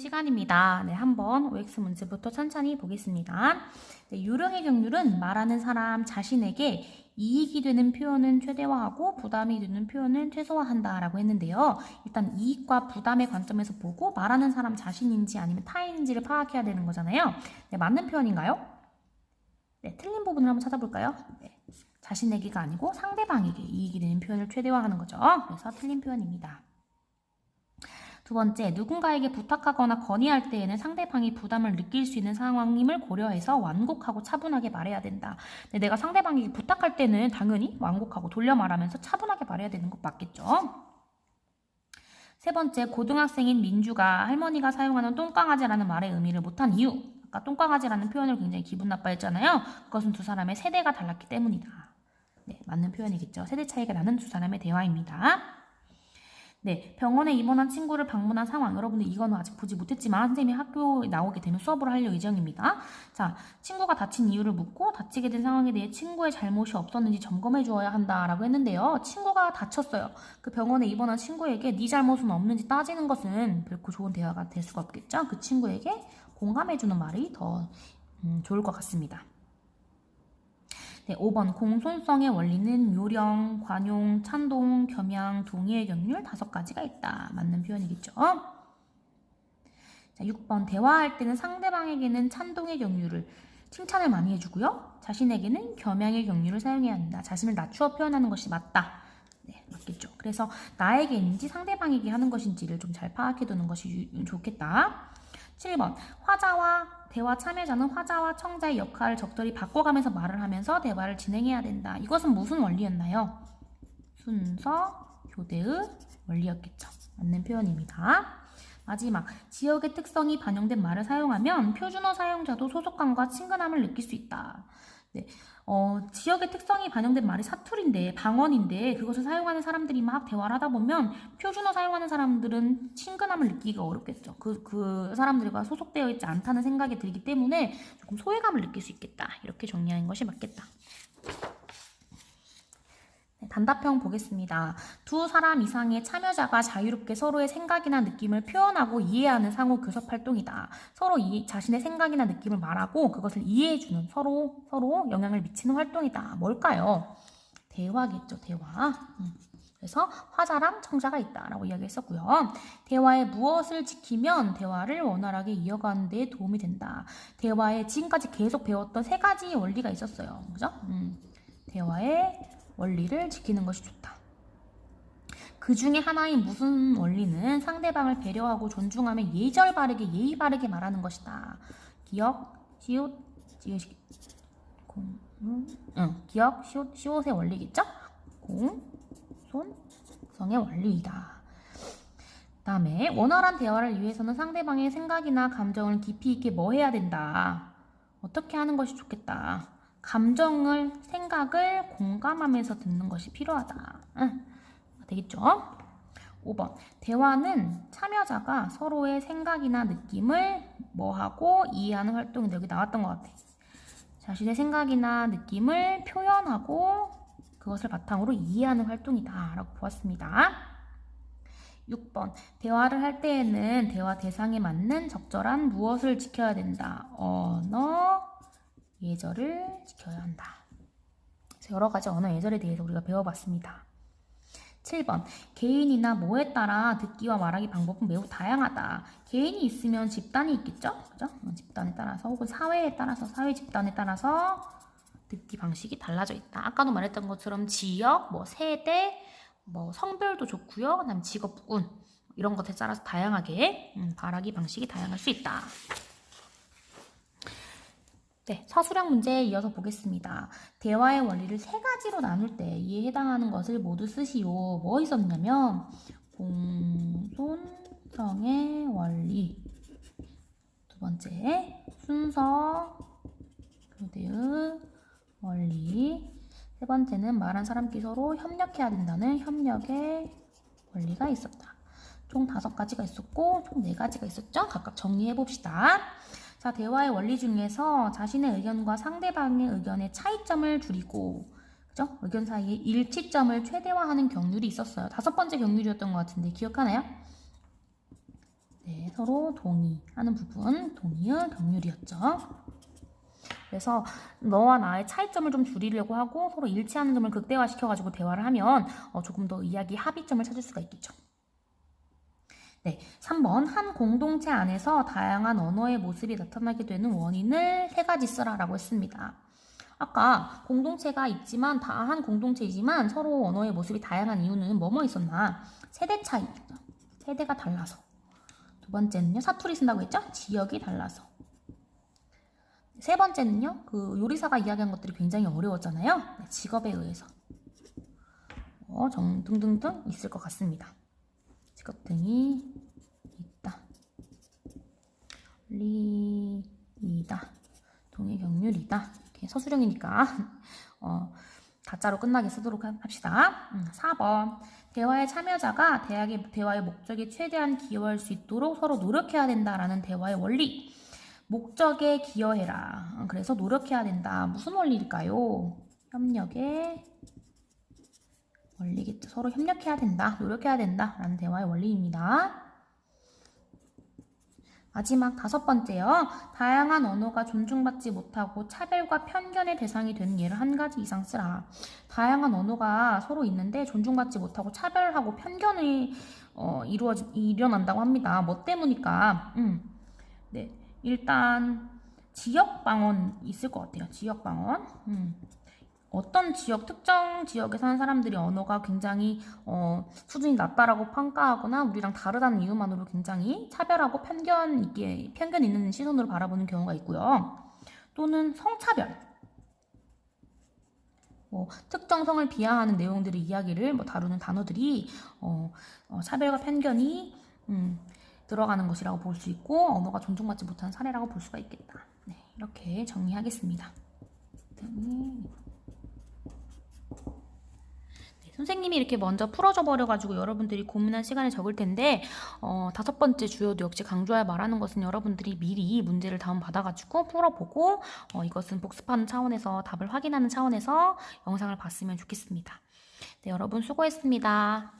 시간입니다. 네, 한번 OX 문제부터 천천히 보겠습니다. 네, 유령의 경률은 말하는 사람 자신에게 이익이 되는 표현은 최대화하고 부담이 되는 표현은 최소화한다 라고 했는데요. 일단 이익과 부담의 관점에서 보고 말하는 사람 자신인지 아니면 타인인지를 파악해야 되는 거잖아요. 네, 맞는 표현인가요? 네, 틀린 부분을 한번 찾아볼까요? 네, 자신에게가 아니고 상대방에게 이익이 되는 표현을 최대화하는 거죠. 그래서 틀린 표현입니다. 두 번째, 누군가에게 부탁하거나 건의할 때에는 상대방이 부담을 느낄 수 있는 상황임을 고려해서 완곡하고 차분하게 말해야 된다. 근데 내가 상대방에게 부탁할 때는 당연히 완곡하고 돌려 말하면서 차분하게 말해야 되는 것 맞겠죠? 세 번째, 고등학생인 민주가 할머니가 사용하는 똥강아지라는 말의 의미를 못한 이유. 아까 똥강아지라는 표현을 굉장히 기분 나빠했잖아요. 그것은 두 사람의 세대가 달랐기 때문이다. 네, 맞는 표현이겠죠. 세대 차이가 나는 두 사람의 대화입니다. 네, 병원에 입원한 친구를 방문한 상황. 여러분들 이거는 아직 보지 못했지만 선생님이 학교에 나오게 되면 수업을 할 예정입니다. 자, 친구가 다친 이유를 묻고 다치게 된 상황에 대해 친구의 잘못이 없었는지 점검해 주어야 한다라고 했는데요. 친구가 다쳤어요. 그 병원에 입원한 친구에게 네 잘못은 없는지 따지는 것은 결코 좋은 대화가 될 수가 없겠죠. 그 친구에게 공감해 주는 말이 더 좋을 것 같습니다. 네, 5번 공손성의 원리는 묘령, 관용, 찬동, 겸양, 동의의 경률 5가지가 있다. 맞는 표현이겠죠. 자, 6번 대화할 때는 상대방에게는 찬동의 경률을 칭찬을 많이 해주고요. 자신에게는 겸양의 경률을 사용해야 한다. 자신을 낮추어 표현하는 것이 맞다. 네, 맞겠죠. 그래서 나에게인지 상대방에게 하는 것인지를 좀 잘 파악해두는 것이 좋겠다. 7번 화자와 대화 참여자는 화자와 청자의 역할을 적절히 바꿔가면서 말을 하면서 대화를 진행해야 된다. 이것은 무슨 원리였나요? 순서, 교대의 원리였겠죠. 맞는 표현입니다. 마지막, 지역의 특성이 반영된 말을 사용하면 표준어 사용자도 소속감과 친근함을 느낄 수 있다. 네. 지역의 특성이 반영된 말이 사투리인데 방언인데 그것을 사용하는 사람들이 막 대화를 하다 보면 표준어 사용하는 사람들은 친근함을 느끼기가 어렵겠죠. 그 사람들과 소속되어 있지 않다는 생각이 들기 때문에 조금 소외감을 느낄 수 있겠다. 이렇게 정리하는 것이 맞겠다. 네, 단답형 보겠습니다. 두 사람 이상의 참여자가 자유롭게 서로의 생각이나 느낌을 표현하고 이해하는 상호 교섭 활동이다. 서로 자신의 생각이나 느낌을 말하고 그것을 이해해주는 서로 영향을 미치는 활동이다. 뭘까요? 대화겠죠, 대화. 그래서 화자랑 청자가 있다라고 이야기했었고요. 대화에 무엇을 지키면 대화를 원활하게 이어가는 데 도움이 된다. 대화에 지금까지 계속 배웠던 3가지 원리가 있었어요. 그죠? 대화에 원리를 지키는 것이 좋다. 그 중에 하나인 무슨 원리는 상대방을 배려하고 존중하며 예의 바르게 말하는 것이다. 기억, 시옷, 기억, 시옷의 원리겠죠? 공손성의 원리이다. 다음에 원활한 대화를 위해서는 상대방의 생각이나 감정을 깊이 있게 뭐 해야 된다. 어떻게 하는 것이 좋겠다. 감정을, 생각을 공감하면서 듣는 것이 필요하다. 되겠죠? 5번. 대화는 참여자가 서로의 생각이나 느낌을 뭐하고 이해하는 활동인데 여기 나왔던 것 같아. 자신의 생각이나 느낌을 표현하고 그것을 바탕으로 이해하는 활동이다 라고 보았습니다. 6번. 대화를 할 때에는 대화 대상에 맞는 적절한 무엇을 지켜야 된다. 언어, 예절을 지켜야 한다. 그래서 여러 가지 언어 예절에 대해서 우리가 배워봤습니다. 7번. 개인이나 뭐에 따라 듣기와 말하기 방법은 매우 다양하다. 개인이 있으면 집단이 있겠죠? 그죠? 집단에 따라서 혹은 사회 집단에 따라서 듣기 방식이 달라져 있다. 아까도 말했던 것처럼 지역, 세대, 성별도 좋고요. 그다음 직업군 이런 것에 따라서 다양하게 말하기 방식이 다양할 수 있다. 네, 서술형 문제에 이어서 보겠습니다. 대화의 원리를 3가지로 나눌 때 이에 해당하는 것을 모두 쓰시오. 뭐 있었냐면 공손성의 원리, 두 번째 순서, 교대의 원리, 세 번째는 말한 사람끼리 서로 협력해야 된다는 협력의 원리가 있었다. 총 5가지가 있었고 총 4가지가 있었죠? 각각 정리해 봅시다. 자, 대화의 원리 중에서 자신의 의견과 상대방의 의견의 차이점을 줄이고, 그죠? 의견 사이의 일치점을 최대화하는 경률이 있었어요. 5번째 경률이었던 것 같은데 기억하나요? 네, 서로 동의하는 부분, 동의의 경률이었죠. 그래서 너와 나의 차이점을 좀 줄이려고 하고 서로 일치하는 점을 극대화시켜가지고 대화를 하면 조금 더 이야기 합의점을 찾을 수가 있겠죠. 네, 3번 한 공동체 안에서 다양한 언어의 모습이 나타나게 되는 원인을 3가지 쓰라라고 했습니다. 아까 공동체가 있지만 다 한 공동체이지만 서로 언어의 모습이 다양한 이유는 뭐뭐 있었나? 세대 차이, 세대가 달라서. 두 번째는요, 사투리 쓴다고 했죠? 지역이 달라서. 세 번째는요, 그 요리사가 이야기한 것들이 굉장히 어려웠잖아요. 직업에 의해서. 등등등 있을 것 같습니다. 직업 등이 있다. 리이다. 동의 경률이다. 이렇게 서술형이니까 다자로 끝나게 쓰도록 합시다. 4번. 대화의 참여자가 대화의 목적에 최대한 기여할 수 있도록 서로 노력해야 된다라는 대화의 원리. 목적에 기여해라. 그래서 노력해야 된다. 무슨 원리일까요? 협력의 원리겠죠. 서로 협력해야 된다. 노력해야 된다. 라는 대화의 원리입니다. 마지막 5번째요. 다양한 언어가 존중받지 못하고 차별과 편견의 대상이 되는 예를 1가지 이상 쓰라. 다양한 언어가 서로 있는데 존중받지 못하고 차별하고 편견이 일어난다고 합니다. 뭐 때문일까? 네, 일단 지역방언 있을 것 같아요. 지역방언. 어떤 특정 지역에 사는 사람들이 언어가 굉장히 수준이 낮다라고 평가하거나 우리랑 다르다는 이유만으로 굉장히 차별하고 편견 있는 시선으로 바라보는 경우가 있고요. 또는 성차별. 특정 성을 비하하는 내용들의 이야기를 다루는 단어들이 차별과 편견이 들어가는 것이라고 볼 수 있고 언어가 존중받지 못하는 사례라고 볼 수가 있겠다. 네, 이렇게 정리하겠습니다. 선생님이 이렇게 먼저 풀어줘 버려가지고 여러분들이 고민한 시간이 적을 텐데 5번째 주요도 역시 강조하여 말하는 것은 여러분들이 미리 문제를 다운받아가지고 풀어보고 이것은 복습하는 차원에서 답을 확인하는 차원에서 영상을 봤으면 좋겠습니다. 네, 여러분 수고했습니다.